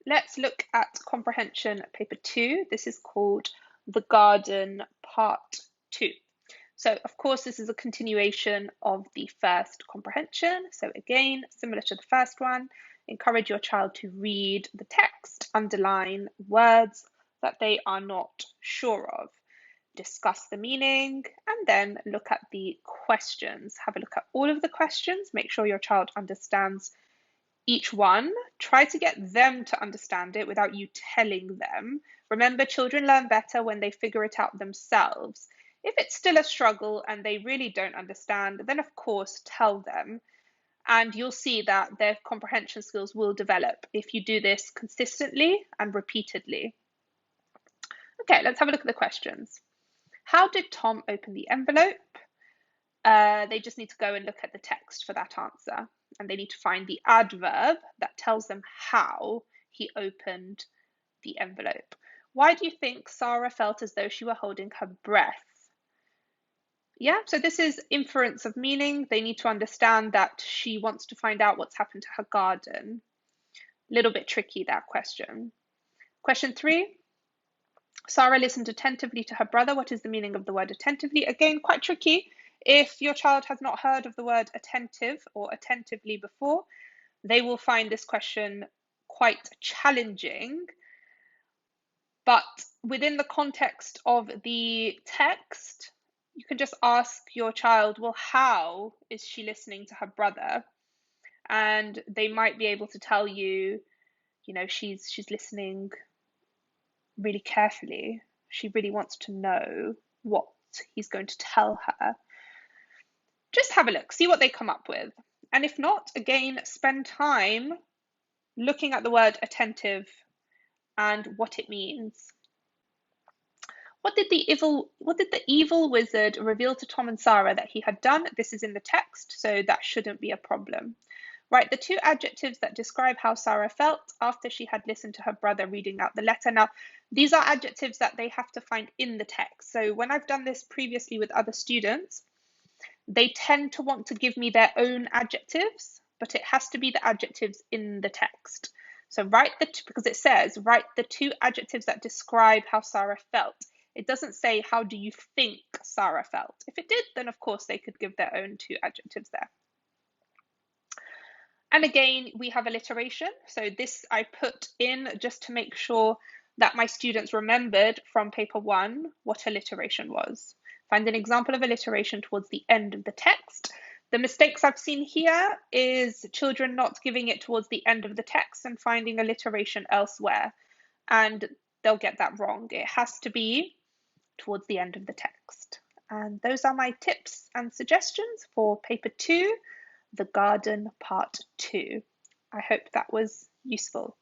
let's look at comprehension paper 2. This is called The Garden Part 2. So of course this is a continuation of the first comprehension. So again, similar to the first one, encourage your child to read the text, underline words that they are not sure of, discuss the meaning, and then look at the questions. Have a look at all of the questions, make sure your child understands each one. Try to get them to understand it without you telling them. Remember, children learn better when they figure it out themselves. If it's still a struggle and they really don't understand, then of course tell them. And you'll see that their comprehension skills will develop if you do this consistently and repeatedly. Okay, let's have a look at the questions. How did Tom open the envelope? They just need to go and look at the text for that answer. And they need to find the adverb that tells them how he opened the envelope. Why do you think Sarah felt as though she were holding her breath? Yeah, so this is inference of meaning. They need to understand that she wants to find out what's happened to her garden. A little bit tricky, that question. Question 3. Sarah listened attentively to her brother. What is the meaning of the word attentively? Again, quite tricky. If your child has not heard of the word attentive or attentively before, they will find this question quite challenging. But within the context of the text, you can just ask your child, well, how is she listening to her brother? And they might be able to tell you, she's listening really carefully. She really wants to know what he's going to tell her. Just have a look, see what they come up with. And if not, again, spend time looking at the word attentive and what it means. What did the evil wizard reveal to Tom and Sarah that he had done? This is in the text, so that shouldn't be a problem. Write the 2 adjectives that describe how Sarah felt after she had listened to her brother reading out the letter. Now, these are adjectives that they have to find in the text. So when I've done this previously with other students, they tend to want to give me their own adjectives, but it has to be the adjectives in the text. So because it says, write the 2 adjectives that describe how Sarah felt. It doesn't say, how do you think Sarah felt? If it did, then of course they could give their own 2 adjectives there. And again, we have alliteration. So this I put in just to make sure that my students remembered from paper 1 what alliteration was. Find an example of alliteration towards the end of the text. The mistakes I've seen here is children not giving it towards the end of the text and finding alliteration elsewhere. And they'll get that wrong. It has to be towards the end of the text. And those are my tips and suggestions for paper 2, The Garden Part 2. I hope that was useful.